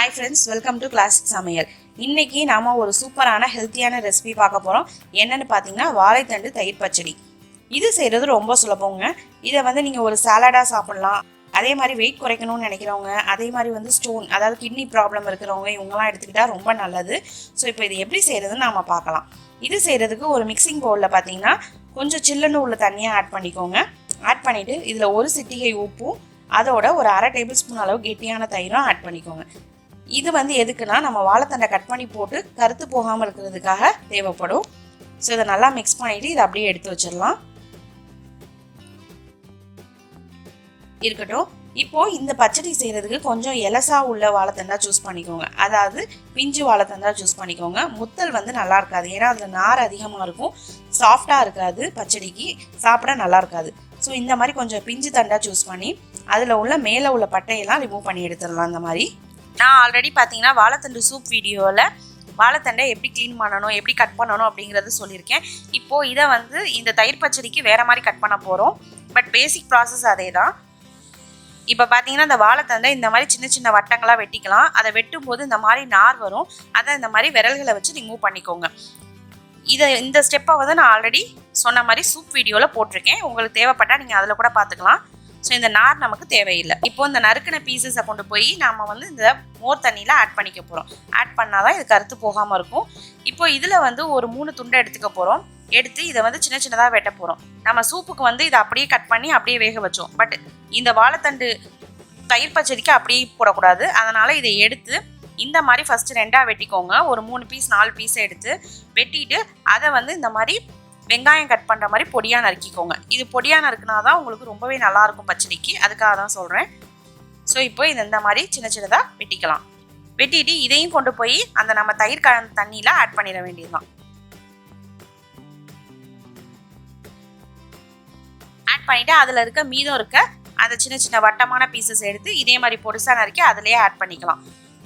Hi friends, welcome to Classic Samayal. இன்னைக்கு நாம ஒரு சூப்பரான ஹெல்த்தியான ரெசிபி பார்க்க போறோம். என்னன்னு பாத்தீங்கன்னா வாழைத்தண்டு தயிர் பச்சடி. இது செய்யறது ரொம்ப சுலபங்க. இதை நீங்க ஒரு சாலடா சாப்பிடலாம். அதே மாதிரி வெயிட் குறைக்கணும்னு நினைக்கிறவங்க, அதே மாதிரி ஸ்டோன் அதாவது கிட்னி ப்ராப்ளம் இருக்கிறவங்க இவங்கெல்லாம் எடுத்துக்கிட்டா ரொம்ப நல்லது. ஸோ இப்போ இது எப்படி செய்யறதுன்னு நாம பார்க்கலாம். இது செய்யறதுக்கு ஒரு மிக்சிங் பவுலில் பார்த்தீங்கன்னா கொஞ்சம் சில்லுன்னு உள்ள தண்ணியை ஆட் பண்ணிக்கோங்க. ஆட் பண்ணிட்டு இதில் ஒரு சிட்டிகை உப்பும் அதோட ஒரு அரை டேபிள் ஸ்பூன் அளவு கெட்டியான தயிரும் ஆட் பண்ணிக்கோங்க. இது எதுக்குன்னா நம்ம வாழைத்தண்டை கட் பண்ணி போட்டு கருத்து போகாமல் இருக்கிறதுக்காக தேவைப்படும். ஸோ இதை நல்லா மிக்ஸ் பண்ணிட்டு இதை அப்படியே எடுத்து வச்சிடலாம். இருக்கட்டும். இப்போ இந்த பச்சடி செய்யறதுக்கு கொஞ்சம் எலசா உள்ள வாழைத்தண்டா சூஸ் பண்ணிக்கோங்க. அதாவது பிஞ்சு வாழைத்தண்டா சூஸ் பண்ணிக்கோங்க. முத்தல் நல்லா இருக்காது, ஏன்னா அதுல நார் அதிகமாக இருக்கும், சாஃப்டா இருக்காது, பச்சடிக்கு சாப்பிட நல்லா இருக்காது. ஸோ இந்த மாதிரி கொஞ்சம் பிஞ்சு தண்டா சூஸ் பண்ணி அதில் உள்ள மேலே உள்ள பட்டையெல்லாம் ரிமூவ் பண்ணி எடுத்துடலாம். இந்த மாதிரி நான் ஆல்ரெடி பார்த்தீங்கன்னா வாழைத்தண்டு சூப் வீடியோவில் வாழைத்தண்டை எப்படி க்ளீன் பண்ணணும், எப்படி கட் பண்ணணும் அப்படிங்கிறது சொல்லியிருக்கேன். இப்போது இதை இந்த தயிர் பச்சடிக்கு வேறு மாதிரி கட் பண்ண போகிறோம். பட் பேசிக் ப்ராசஸ் அதே தான். இப்போ பார்த்தீங்கன்னா இந்த வாழைத்தண்டை இந்த மாதிரி சின்ன சின்ன வட்டங்களாக வெட்டிக்கலாம். அதை வெட்டும் போது இந்த மாதிரி நார் வரும். அதை இந்த மாதிரி விரல்களை வச்சு ரிமூவ் பண்ணிக்கோங்க. இந்த ஸ்டெப்பை நான் ஆல்ரெடி சொன்ன மாதிரி சூப் வீடியோவில் போட்டிருக்கேன். உங்களுக்கு தேவைப்பட்டால் நீங்கள் அதில் கூட பார்த்துக்கலாம். ஸோ இந்த நார் நமக்கு தேவையில்லை. இப்போ இந்த நறுக்கின பீசஸை கொண்டு போய் நாம் இந்த மோர் தண்ணியில் ஆட் பண்ணிக்க போகிறோம். ஆட் பண்ணால் தான் இது கருத்து போகாமல் இருக்கும். இப்போ இதில் ஒரு 3 துண்டை எடுத்துக்க போகிறோம். எடுத்து இதை சின்ன சின்னதாக வெட்ட போகிறோம். நம்ம சூப்புக்கு இதை அப்படியே கட் பண்ணி அப்படியே வேக வச்சோம். பட் இந்த வாழைத்தண்டு தயிர் பச்சடிக்கு அப்படியே போடக்கூடாது. அதனால் இதை எடுத்து இந்த மாதிரி ஃபஸ்ட்டு 2ஆக வெட்டிக்கோங்க. ஒரு 3 பீஸ் 4 பீஸை எடுத்து வெட்டிட்டு அதை இந்த மாதிரி வெங்காயம் கட் பண்ணுற மாதிரி பொடியாக நறுக்கிக்கோங்க. இது பொடியாக நறுக்குனா தான் உங்களுக்கு ரொம்பவே நல்லாயிருக்கும் பச்சடிக்கு, அதுக்காக தான் சொல்கிறேன். ஸோ இப்போ இந்த மாதிரி சின்ன சின்னதாக வெட்டிக்கலாம். வெட்டிட்டு இதையும் கொண்டு போய் அந்த நம்ம தயிர் கலந்த தண்ணியில் ஆட் பண்ணிட வேண்டியதுதான். ஆட் பண்ணிவிட்டு அதில் மீதம் இருக்க அந்த சின்ன சின்ன வட்டமான பீசஸ் எடுத்து இதே மாதிரி பொடிசாக நறுக்கி அதிலேயே ஆட் பண்ணிக்கலாம்.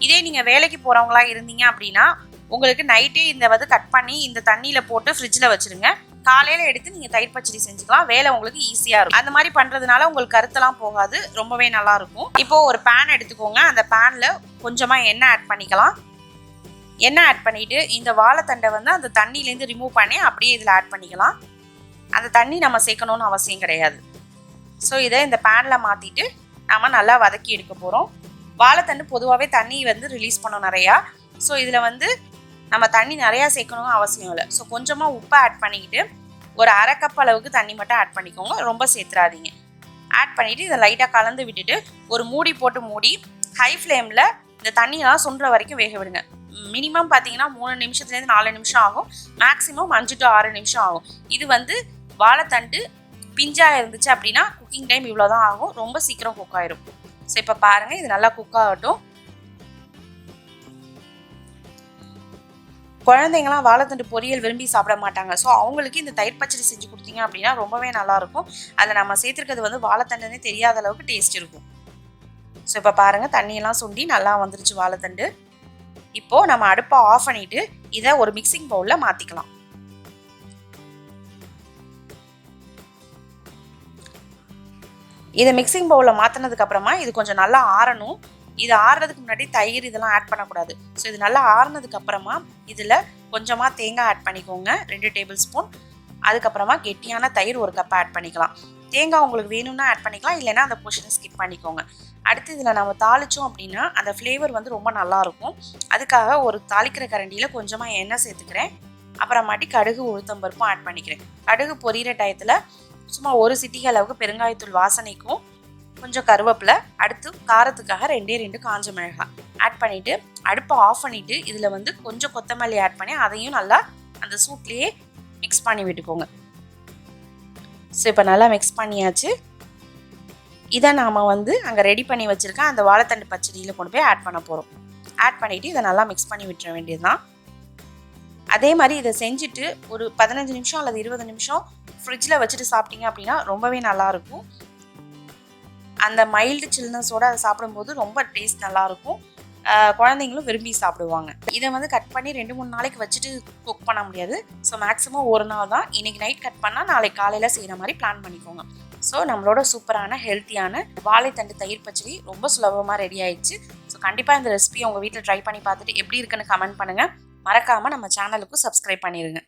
இதே நீங்கள் வேலைக்கு போகிறவங்களா இருந்தீங்க அப்படின்னா உங்களுக்கு நைட்டே இந்த கட் பண்ணி இந்த தண்ணியில் போட்டு ஃப்ரிட்ஜில் வச்சுருங்க. காலையில் எடுத்து நீங்கள் தயிர் பச்சடி செஞ்சுக்கலாம். வேலை உங்களுக்கு ஈஸியாக இருக்கும். அந்த மாதிரி பண்ணுறதுனால உங்களுக்கு கருத்தெல்லாம் போகாது, ரொம்பவே நல்லாயிருக்கும். இப்போது ஒரு பேன் எடுத்துக்கோங்க. அந்த பேனில் கொஞ்சமாக எண்ணெய் ஆட் பண்ணிக்கலாம். எண்ணெய் ஆட் பண்ணிவிட்டு இந்த வாழைத்தண்டை அந்த தண்ணியிலேருந்து ரிமூவ் பண்ணி அப்படியே இதில் ஆட் பண்ணிக்கலாம். அந்த தண்ணி நம்ம சேர்க்கணுன்னு அவசியம் கிடையாது. ஸோ இதை இந்த பேனில் மாற்றிட்டு நம்ம நல்லா வதக்கி எடுக்க போகிறோம். வாழைத்தண்டு பொதுவாகவே தண்ணி ரிலீஸ் பண்ணோம் நிறையா. ஸோ இதில் நம்ம தண்ணி நிறையா சேர்க்கணும் அவசியம் இல்லை. ஸோ கொஞ்சமாக உப்பை ஆட் பண்ணிக்கிட்டு ஒரு அரை கப் அளவுக்கு தண்ணி மட்டும் ஆட் பண்ணிக்கோங்க, ரொம்ப சேர்த்துறாதீங்க. ஆட் பண்ணிவிட்டு இதை லைட்டாக கலந்து விட்டுட்டு ஒரு மூடி போட்டு மூடி ஹை ஃப்ளேமில் இந்த தண்ணியெல்லாம் சுண்டுற வரைக்கும் வேக விடுங்க. மினிமம் பார்த்தீங்கன்னா 3 நிமிஷத்துலேருந்து 4 நிமிஷம் ஆகும். மேக்ஸிமம் 5 to 6 நிமிஷம் ஆகும். இது வாழைத்தண்டு பிஞ்சாக இருந்துச்சு அப்படின்னா குக்கிங் டைம் இவ்வளோ தான் ஆகும். ரொம்ப சீக்கிரம் குக் ஆயிரும். ஸோ இப்போ பாருங்கள், இது நல்லா குக் ஆகட்டும். குழந்தைங்களாம் வாழைத்தண்டு பொரியல் விரும்பி சாப்பிட மாட்டாங்க. ஸோ அவங்களுக்கு இந்த தயிர் பச்சடி செஞ்சு கொடுத்தீங்க அப்படின்னா ரொம்பவே நல்லாயிருக்கும். அதில் நம்ம சேர்த்துருக்கிறது வாழைத்தண்டுன்னே தெரியாத அளவுக்கு டேஸ்ட் இருக்கும். ஸோ இப்போ பாருங்கள், தண்ணியெல்லாம் சுண்டி நல்லா வந்துருச்சு வாழைத்தண்டு. இப்போது நம்ம அடுப்பை ஆஃப் பண்ணிவிட்டு இதை ஒரு மிக்சிங் பவுலில் மாற்றிக்கலாம். இதை மிக்சிங் பவுலில் மாற்றினதுக்கப்புறமா இது கொஞ்சம் நல்லா ஆறணும். இது ஆறுறதுக்கு முன்னாடி தயிர் இதெல்லாம் ஆட் பண்ணக்கூடாது. ஸோ இது நல்லா ஆறுனதுக்கு அப்புறமா இதில் கொஞ்சமாக தேங்காய் ஆட் பண்ணிக்கோங்க, 2 டேபிள் ஸ்பூன். அதுக்கப்புறமா கெட்டியான தயிர் 1 கப் ஆட் பண்ணிக்கலாம். தேங்காய் உங்களுக்கு வேணும்னா ஆட் பண்ணிக்கலாம், இல்லைன்னா அந்த போர்ஷனை ஸ்கிப் பண்ணிக்கோங்க. அடுத்து இதில் நம்ம தாளித்தோம் அப்படின்னா அந்த ஃப்ளேவர் ரொம்ப நல்லாயிருக்கும். அதுக்காக ஒரு தாளிக்கிற கரண்டியில் கொஞ்சமாக எண்ணெய் சேர்த்துக்கிறேன். அப்புறமாட்டி கடுகு உளுத்தம்பருப்பும் ஆட் பண்ணிக்கிறேன். கடுகு பொரியிற டயத்தில் சும்மா ஒரு சிட்டிகை அளவுக்கு பெருங்காயத்தூள் வாசனைக்கும் கொஞ்சம் கருவேப்பிலை, அடுத்து காரத்துக்காக 2 காஞ்ச மிளகாய் ஆட் பண்ணிவிட்டு அடுப்பை ஆஃப் பண்ணிவிட்டு இதில் கொஞ்சம் கொத்தமல்லி ஆட் பண்ணி அதையும் நல்லா அந்த சூட்லேயே மிக்ஸ் பண்ணி விட்டுக்கோங்க. ஸோ இப்போ நல்லா மிக்ஸ் பண்ணியாச்சு. இதை நாம் அங்கே ரெடி பண்ணி வச்சுருக்க அந்த வாழைத்தண்டு பச்சடியில் கொண்டு போய் ஆட் பண்ண போகிறோம். ஆட் பண்ணிவிட்டு இதை நல்லா மிக்ஸ் பண்ணி விட்டுற வேண்டியதுதான். அதே மாதிரி இதை செஞ்சுட்டு ஒரு 15 நிமிஷம் அல்லது 20 நிமிஷம் ஃப்ரிட்ஜில் வச்சுட்டு சாப்பிட்டீங்க அப்படின்னா ரொம்பவே நல்லாயிருக்கும். அந்த மைல்டு சில்னஸோடு அதை சாப்பிடும்போது ரொம்ப டேஸ்ட் நல்லாயிருக்கும். குழந்தைங்களும் விரும்பி சாப்பிடுவாங்க. இதை கட் பண்ணி 2-3 நாளைக்கு வச்சுட்டு குக் பண்ண முடியாது. ஸோ மேக்ஸிமம் ஒரு நாள் தான். இன்றைக்கி நைட் கட் பண்ணால் நாளைக்கு காலையில் செய்கிற மாதிரி பிளான் பண்ணிக்கோங்க. ஸோ நம்மளோட சூப்பரான ஹெல்த்தியான வாழைத்தண்டு தயிர் பச்சடி ரொம்ப சுலபமாக ரெடி ஆயிடுச்சு. ஸோ ஸோ கண்டிப்பாக இந்த ரெசிபியை உங்கள் வீட்டில் ட்ரை பண்ணி பார்த்துட்டு எப்படி இருக்குன்னு கமெண்ட் பண்ணுங்கள். மறக்காமல் நம்ம சேனலுக்கும் சப்ஸ்கிரைப் பண்ணிடுங்க.